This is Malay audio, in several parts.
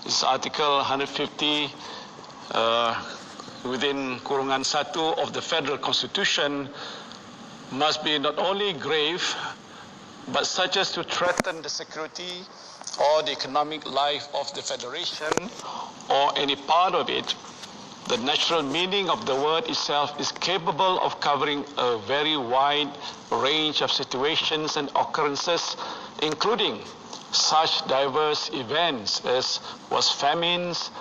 This Article 150 within kurungan 1 of the Federal Constitution must be not only grave but such as to threaten the security or the economic life of the Federation or any part of it. The natural meaning of the word itself is capable of covering a very wide range of situations and occurrences, including such diverse events as was famines,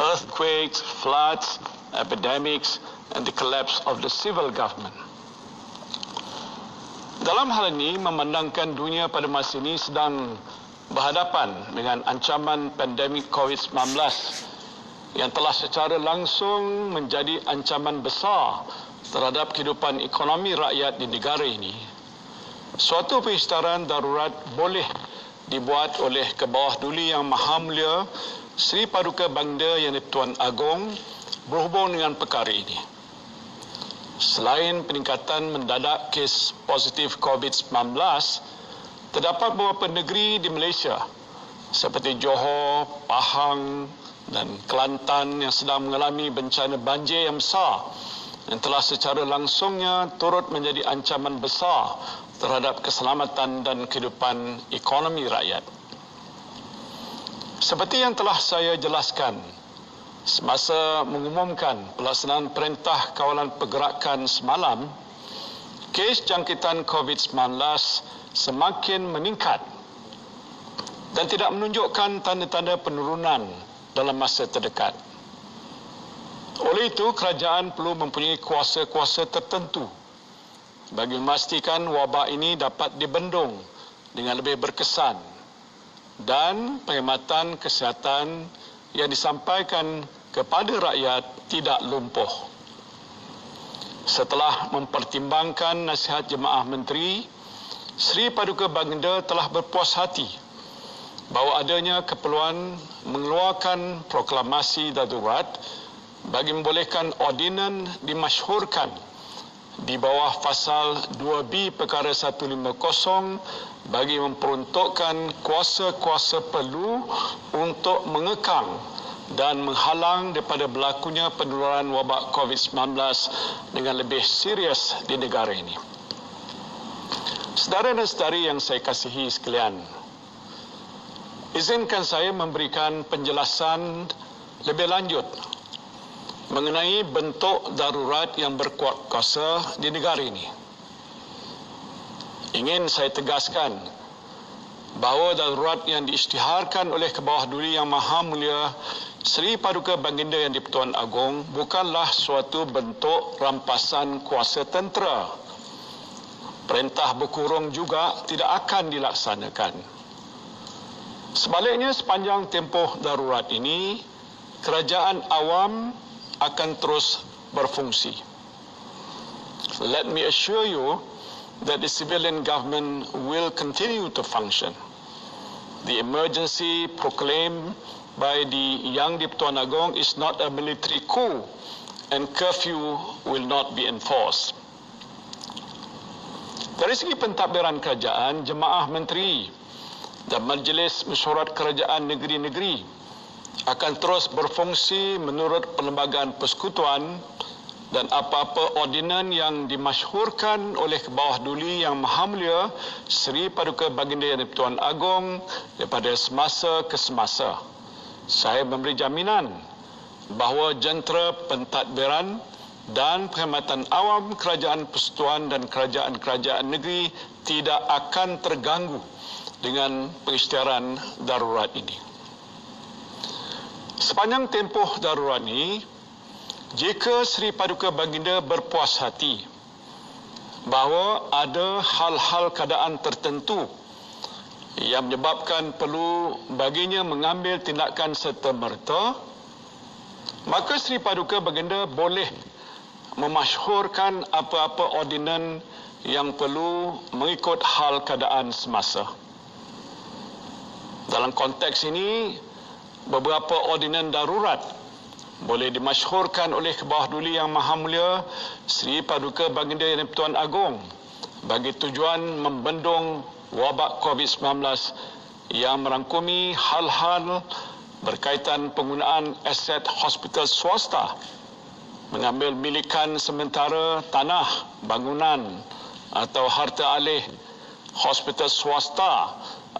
earthquakes, floods, epidemics, and the collapse of the civil government. Dalam hal ini, memandangkan dunia pada masa ini sedang berhadapan dengan ancaman pandemik COVID-19 yang telah secara langsung menjadi ancaman besar terhadap kehidupan ekonomi rakyat di negara ini. Suatu pengisytiharan darurat boleh dibuat oleh Kebawah-Duli Yang Maha Mulia Sri Paduka Baginda Yang di-Pertuan Agong berhubung dengan perkara ini. Selain peningkatan mendadak kes positif COVID-19, terdapat beberapa negeri di Malaysia seperti Johor, Pahang dan Kelantan yang sedang mengalami bencana banjir yang besar yang telah secara langsungnya turut menjadi ancaman besar terhadap keselamatan dan kehidupan ekonomi rakyat. Seperti yang telah saya jelaskan semasa mengumumkan pelaksanaan Perintah Kawalan Pergerakan semalam, kes jangkitan COVID-19 semakin meningkat dan tidak menunjukkan tanda-tanda penurunan dalam masa terdekat. Oleh itu, kerajaan perlu mempunyai kuasa-kuasa tertentu bagi memastikan wabak ini dapat dibendung dengan lebih berkesan dan perkhidmatan kesihatan yang disampaikan kepada rakyat tidak lumpuh. Setelah mempertimbangkan nasihat Jemaah Menteri, Sri Paduka Baginda telah berpuas hati bahawa adanya keperluan mengeluarkan proklamasi darurat bagi membolehkan ordinan dimasyhurkan di bawah pasal 2B perkara 150 bagi memperuntukkan kuasa-kuasa perlu untuk mengekang dan menghalang daripada berlakunya penularan wabak COVID-19 dengan lebih serius di negara ini. Saudara dan saudari yang saya kasihi sekalian, izinkan saya memberikan penjelasan lebih lanjut mengenai bentuk darurat yang berkuat kuasa di negara ini. Ingin saya tegaskan bahawa darurat yang diisytiharkan oleh Kebawah-Duli Yang Maha Mulia Sri Paduka Baginda Yang di-Pertuan Agong bukanlah suatu bentuk rampasan kuasa tentera. Perintah berkurung juga tidak akan dilaksanakan. Sebaliknya, sepanjang tempoh darurat ini, kerajaan awam akan terus berfungsi. Let me assure you that the civilian government will continue to function. The emergency proclaimed by the Yang di-Pertuan Agong is not a military coup, and curfew will not be enforced. Dari segi pentadbiran kerajaan, Jemaah Menteri dan Majlis Mesyuarat Kerajaan Negeri-Negeri akan terus berfungsi menurut Perlembagaan Persekutuan dan apa-apa ordinan yang dimasyhurkan oleh Kebawah-Duli Yang Maha Mulia Sri Paduka Baginda Yang di-Pertuan Agong daripada semasa ke semasa. Saya memberi jaminan bahawa jentera pentadbiran dan perkhidmatan awam kerajaan persekutuan dan kerajaan-kerajaan negeri tidak akan terganggu dengan pengisytiharan darurat ini. Sepanjang tempoh darurat ini, jika Sri Paduka Baginda berpuas hati bahawa ada hal-hal keadaan tertentu yang menyebabkan perlu baginya mengambil tindakan serta-merta, maka Sri Paduka Baginda boleh memasyhurkan apa-apa ordinan yang perlu mengikut hal keadaan semasa. Dalam konteks ini, beberapa ordinan darurat boleh dimasyhurkan oleh Kebawah-Duli Yang Maha Mulia Sri Paduka Baginda Yang di-Pertuan Agong bagi tujuan membendung wabak COVID-19 yang merangkumi hal-hal berkaitan penggunaan aset hospital swasta, mengambil milikan sementara tanah, bangunan atau harta alih hospital swasta,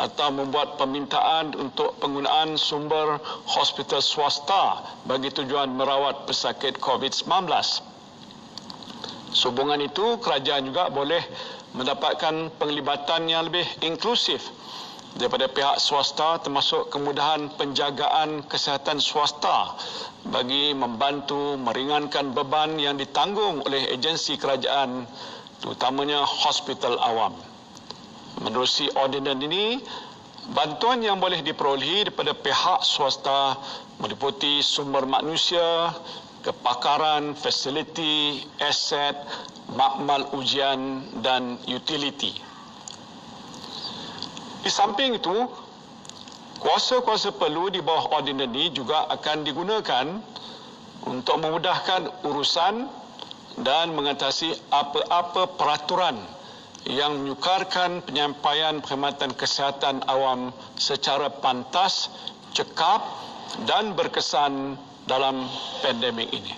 atau membuat permintaan untuk penggunaan sumber hospital swasta bagi tujuan merawat pesakit COVID-19. Sehubungan itu, kerajaan juga boleh mendapatkan penglibatan yang lebih inklusif daripada pihak swasta, termasuk kemudahan penjagaan kesihatan swasta bagi membantu meringankan beban yang ditanggung oleh agensi kerajaan, terutamanya hospital awam. Menerusi ordinan ini, bantuan yang boleh diperolehi daripada pihak swasta meliputi sumber manusia, kepakaran, fasiliti, aset, makmal ujian dan utiliti. Di samping itu, kuasa-kuasa perlu di bawah ordinan ini juga akan digunakan untuk memudahkan urusan dan mengatasi apa-apa peraturan yang menyukarkan penyampaian perkhidmatan kesihatan awam secara pantas, cekap dan berkesan dalam pandemik ini.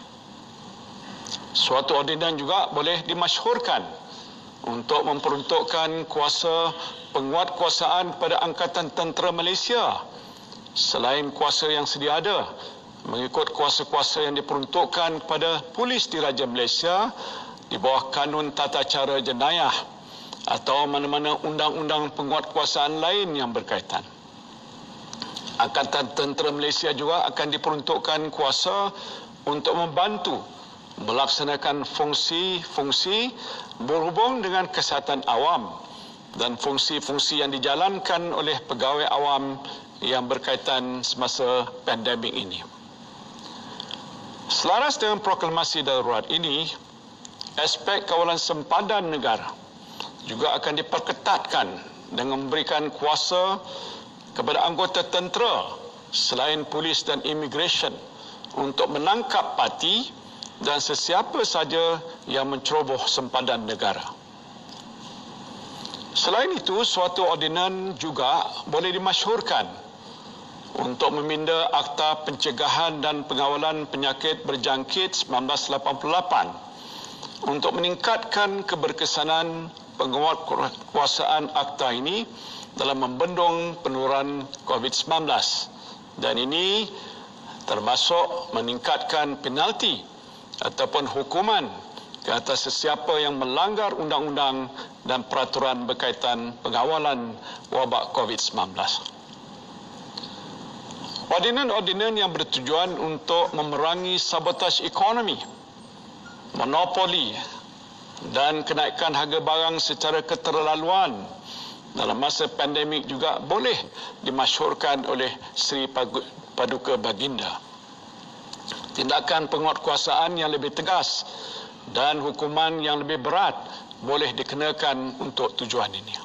Suatu ordinan juga boleh dimasyhurkan untuk memperuntukkan kuasa penguatkuasaan kepada Angkatan Tentera Malaysia selain kuasa yang sedia ada, mengikut kuasa-kuasa yang diperuntukkan kepada Polis Diraja Malaysia di bawah Kanun Tata Cara Jenayah atau mana-mana undang-undang penguatkuasaan lain yang berkaitan. Angkatan Tentera Malaysia juga akan diperuntukkan kuasa untuk membantu melaksanakan fungsi-fungsi berhubung dengan kesihatan awam dan fungsi-fungsi yang dijalankan oleh pegawai awam yang berkaitan semasa pandemik ini. Selaras dengan proklamasi darurat ini, aspek kawalan sempadan negara juga akan diperketatkan dengan memberikan kuasa kepada anggota tentera selain polis dan immigration untuk menangkap parti dan sesiapa saja yang menceroboh sempadan negara. Selain itu, suatu ordinan juga boleh dimasyhurkan untuk meminda Akta Pencegahan dan Pengawalan Penyakit Berjangkit 1988 untuk meningkatkan keberkesanan penguatkuasaan akta ini dalam membendung penularan COVID-19, dan ini termasuk meningkatkan penalti ataupun hukuman ke atas sesiapa yang melanggar undang-undang dan peraturan berkaitan pengawalan wabak COVID-19. Ordinan-ordinan yang bertujuan untuk memerangi sabotaj ekonomi, monopoli dan kenaikan harga barang secara keterlaluan dalam masa pandemik juga boleh dimasyhurkan oleh Sri Paduka Baginda. Tindakan penguatkuasaan yang lebih tegas dan hukuman yang lebih berat boleh dikenakan untuk tujuan ini.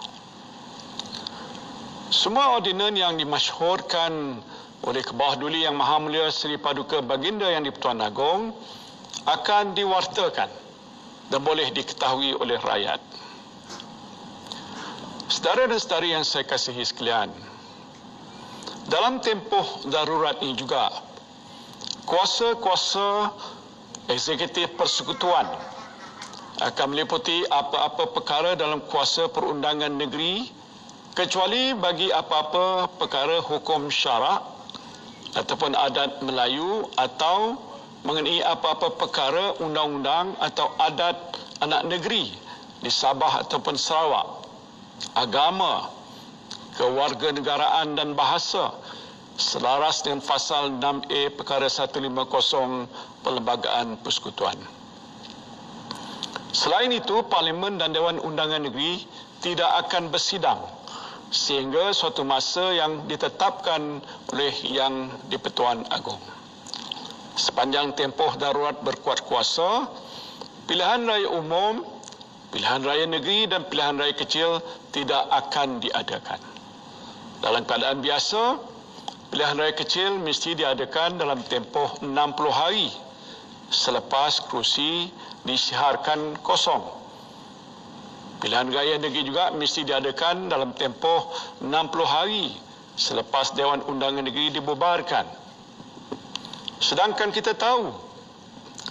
Semua ordinan yang dimasyhurkan oleh Kebawah Duli Yang Maha Mulia Sri Paduka Baginda Yang di-Pertuan Agong akan diwartakan dan boleh diketahui oleh rakyat. Saudara dan saudari yang saya kasihi sekalian, dalam tempoh darurat ini juga, kuasa-kuasa eksekutif persekutuan akan meliputi apa-apa perkara dalam kuasa perundangan negeri, kecuali bagi apa-apa perkara hukum syarak ataupun adat Melayu atau mengenai apa-apa perkara undang-undang atau adat anak negeri di Sabah ataupun Sarawak, agama, kewarganegaraan dan bahasa selaras dengan Fasal 6A Perkara 150 Perlembagaan Persekutuan. Selain itu, Parlimen dan Dewan Undangan Negeri tidak akan bersidang sehingga suatu masa yang ditetapkan oleh Yang di-Pertuan Agong. Sepanjang tempoh darurat berkuat kuasa, pilihan raya umum, pilihan raya negeri dan pilihan raya kecil tidak akan diadakan. Dalam keadaan biasa, pilihan raya kecil mesti diadakan dalam tempoh 60 hari selepas kerusi disiharkan kosong. Pilihan raya negeri juga mesti diadakan dalam tempoh 60 hari selepas Dewan Undangan Negeri dibubarkan. Sedangkan kita tahu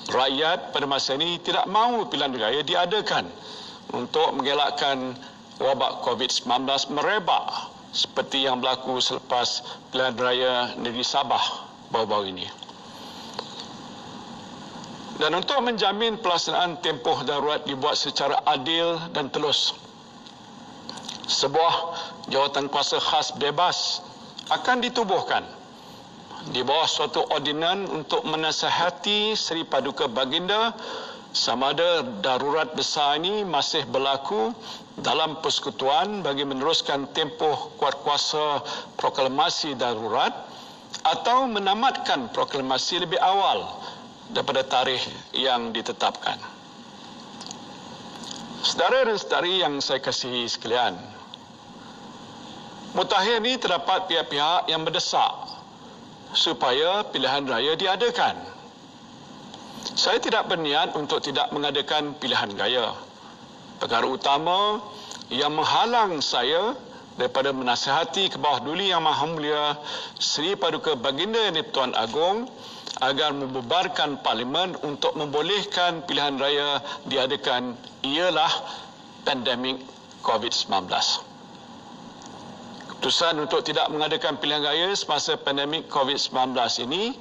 rakyat pada masa ini tidak mahu pilihan raya diadakan untuk mengelakkan wabak COVID-19 merebak seperti yang berlaku selepas pilihan raya negeri Sabah baru-baru ini. Dan untuk menjamin pelaksanaan tempoh darurat dibuat secara adil dan telus, sebuah jawatan kuasa khas bebas akan ditubuhkan di bawah suatu ordinan untuk menasihati Seri Paduka Baginda sama ada darurat besar ini masih berlaku dalam persekutuan bagi meneruskan tempoh kuatkuasa proklamasi darurat atau menamatkan proklamasi lebih awal daripada tarikh yang ditetapkan. Saudara dan saudari yang saya kasihi sekalian, mutakhir ini terdapat pihak-pihak yang mendesak supaya pilihan raya diadakan. Saya tidak berniat untuk tidak mengadakan pilihan raya. Perkara utama yang menghalang saya daripada menasihati ke bawah duli Yang Maha Mulia Seri Paduka Baginda Yang Di-Pertuan Agong agar membubarkan parlimen untuk membolehkan pilihan raya diadakan ialah pandemik COVID-19. Keputusan untuk tidak mengadakan pilihan raya semasa pandemik COVID-19 ini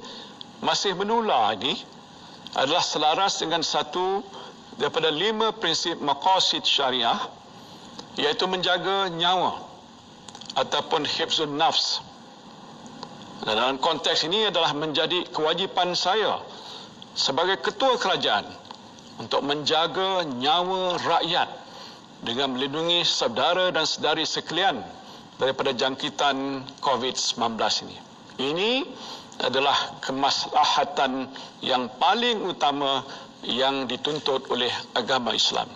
masih menular ini adalah selaras dengan satu daripada 5 prinsip maqasid syariah, iaitu menjaga nyawa ataupun hifzun nafs. Dan dalam konteks ini adalah menjadi kewajipan saya sebagai ketua kerajaan untuk menjaga nyawa rakyat dengan melindungi saudara dan saudari sekalian daripada jangkitan COVID-19 ini. Ini adalah kemaslahatan yang paling utama yang dituntut oleh agama Islam.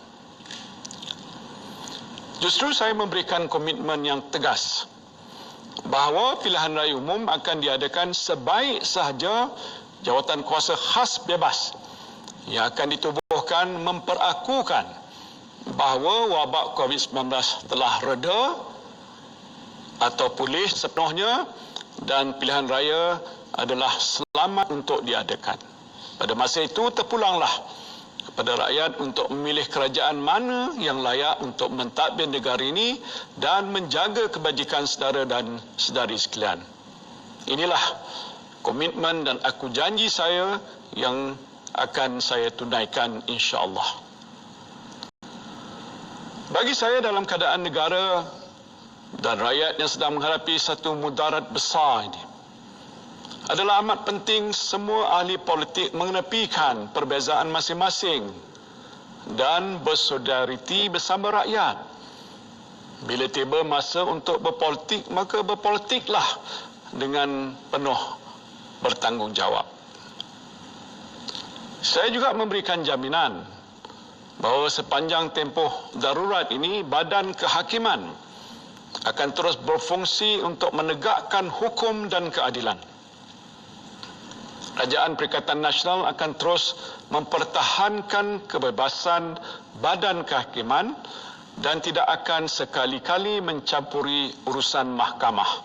Justru saya memberikan komitmen yang tegas bahawa pilihan raya umum akan diadakan sebaik sahaja jawatan kuasa khas bebas yang akan ditubuhkan memperakukan bahawa wabak COVID-19 telah reda atau pulih sepenuhnya dan pilihan raya adalah selamat untuk diadakan. Pada masa itu terpulanglah kepada rakyat untuk memilih kerajaan mana yang layak untuk mentadbir negara ini dan menjaga kebajikan saudara dan saudari sekalian. Inilah komitmen dan aku janji saya yang akan saya tunaikan insya-Allah. Bagi saya dalam keadaan negara dan rakyat yang sedang menghadapi satu mudarat besar ini, adalah amat penting semua ahli politik mengenepikan perbezaan masing-masing dan bersolidariti bersama rakyat. Bila tiba masa untuk berpolitik, maka berpolitiklah dengan penuh bertanggungjawab. Saya juga memberikan jaminan bahawa sepanjang tempoh darurat ini, Badan Kehakiman akan terus berfungsi untuk menegakkan hukum dan keadilan. Kerajaan Perikatan Nasional akan terus mempertahankan kebebasan Badan Kehakiman dan tidak akan sekali-kali mencampuri urusan mahkamah.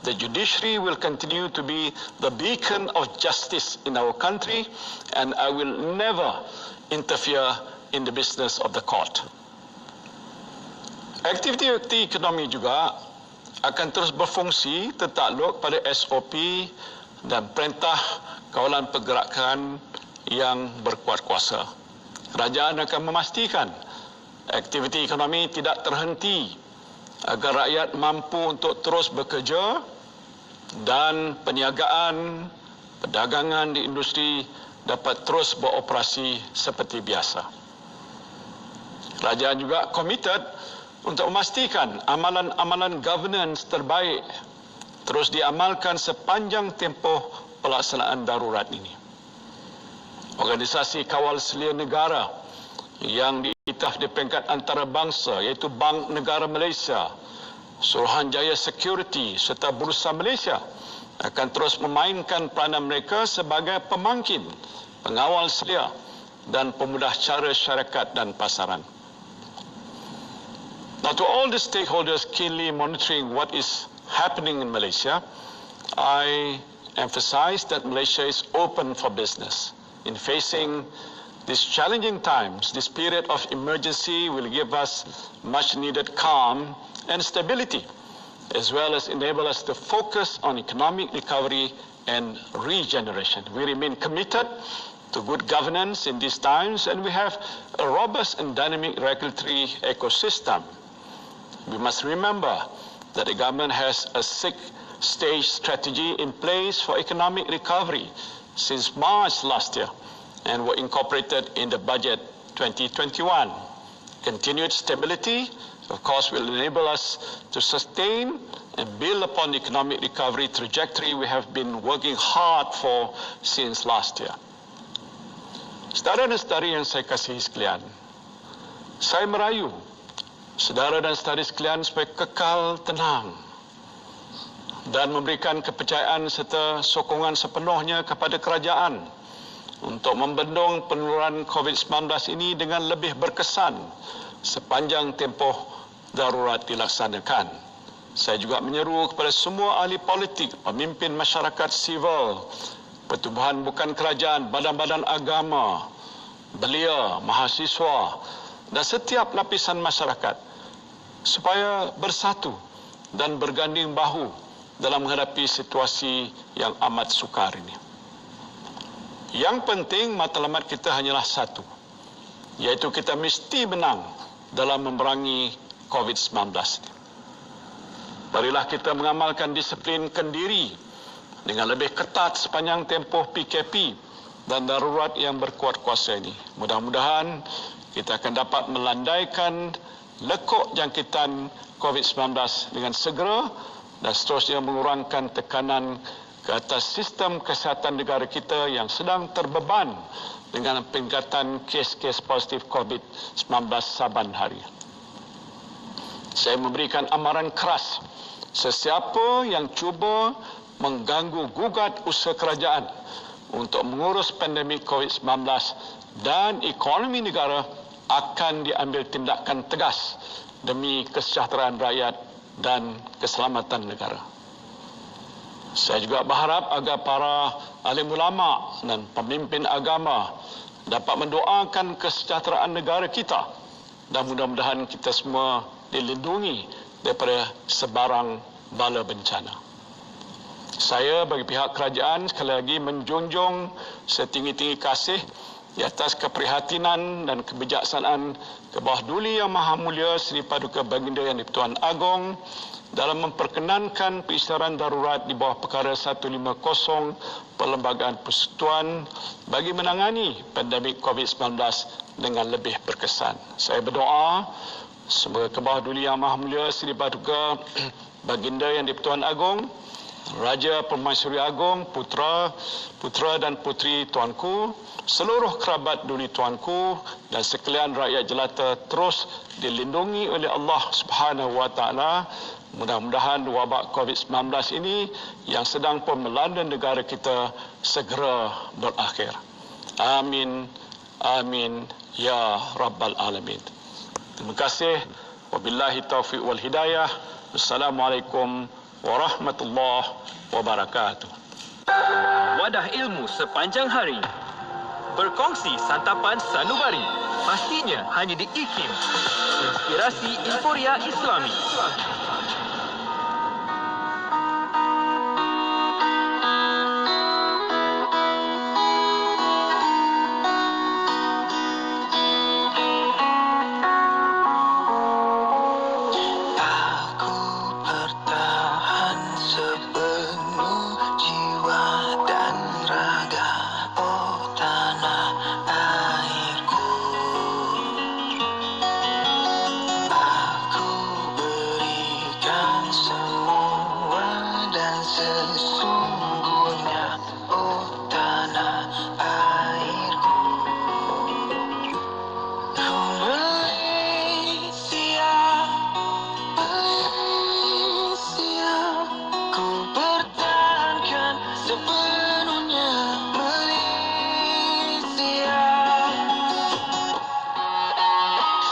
The judiciary will continue to be the beacon of justice in our country, and I will never interfere in the business of the court. Aktiviti ekonomi juga akan terus berfungsi tertakluk pada SOP dan perintah kawalan pergerakan yang berkuat kuasa. Kerajaan akan memastikan aktiviti ekonomi tidak terhenti agar rakyat mampu untuk terus bekerja dan perniagaan, perdagangan di industri dapat terus beroperasi seperti biasa. Kerajaan juga komited untuk memastikan amalan-amalan governance terbaik terus diamalkan sepanjang tempoh pelaksanaan darurat ini. Organisasi kawal selia negara yang diiktiraf di peringkat antarabangsa iaitu Bank Negara Malaysia, Suruhanjaya Security serta Bursa Malaysia akan terus memainkan peranan mereka sebagai pemangkin, pengawal selia dan pemudah cara syarikat dan pasaran. Now, to all the stakeholders keenly monitoring what is happening in Malaysia, I emphasize that Malaysia is open for business. In facing these challenging times, this period of emergency will give us much needed calm and stability, as well as enable us to focus on economic recovery and regeneration. We remain committed to good governance in these times, and we have a robust and dynamic regulatory ecosystem. We must remember that the government has a six-stage strategy in place for economic recovery since March last year, and were incorporated in the budget 2021. Continued stability, of course, will enable us to sustain and build upon the economic recovery trajectory we have been working hard for since last year. Saudara dan saudari yang saya kasihi sekalian, saya merayu saudara dan saudari sekalian supaya kekal tenang dan memberikan kepercayaan serta sokongan sepenuhnya kepada kerajaan untuk membendung penularan COVID-19 ini dengan lebih berkesan sepanjang tempoh darurat dilaksanakan. Saya juga menyeru kepada semua ahli politik, pemimpin masyarakat sivil, pertubuhan bukan kerajaan, badan-badan agama, belia, mahasiswa dan setiap lapisan masyarakat supaya bersatu dan berganding bahu dalam menghadapi situasi yang amat sukar ini. Yang penting matlamat kita hanyalah satu, iaitu kita mesti menang dalam memerangi COVID-19. Marilah kita mengamalkan disiplin kendiri dengan lebih ketat sepanjang tempoh PKP dan darurat yang berkuat kuasa ini. Mudah-mudahan kita akan dapat melandaikan lekuk jangkitan COVID-19 dengan segera dan seterusnya mengurangkan tekanan ke atas sistem kesihatan negara kita yang sedang terbeban dengan peningkatan kes-kes positif COVID-19 saban hari. Saya memberikan amaran keras sesiapa yang cuba mengganggu gugat usaha kerajaan untuk mengurus pandemik COVID-19 dan ekonomi negara akan diambil tindakan tegas demi kesejahteraan rakyat dan keselamatan negara. Saya juga berharap agar para alim ulama dan pemimpin agama dapat mendoakan kesejahteraan negara kita dan mudah-mudahan kita semua dilindungi daripada sebarang bala bencana. Saya bagi pihak kerajaan sekali lagi menjunjung setinggi-tinggi kasih di atas keprihatinan dan kebijaksanaan Kebawah Duli Yang Maha Mulia Seri Paduka Baginda Yang di-Pertuan Agong dalam memperkenankan pengisytiharan darurat di bawah perkara 150 Perlembagaan Persekutuan bagi menangani pandemik COVID-19 dengan lebih berkesan. Saya berdoa semoga Kebawah Duli Yang Maha Mulia Seri Paduka Baginda Yang di-Pertuan Agong, Raja Permaisuri Agong, putra dan puteri tuanku, seluruh kerabat duli tuanku dan sekalian rakyat jelata terus dilindungi oleh Allah Subhanahu wa taala. Mudah-mudahan wabak COVID-19 ini yang sedang pun melanda negara kita segera berakhir. Amin. Amin ya rabbal alamin. Terima kasih. Wabillahi taufiq wal hidayah. Wassalamualaikum warahmatullahi wabarakatuh. Wadah ilmu sepanjang hari. Berkongsi santapan sanubari. Pastinya hanya di IKIM. Inspirasi Inforia Islami.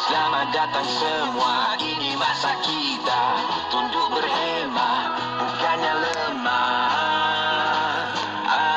Selamat datang semua, ini masa kita tunduk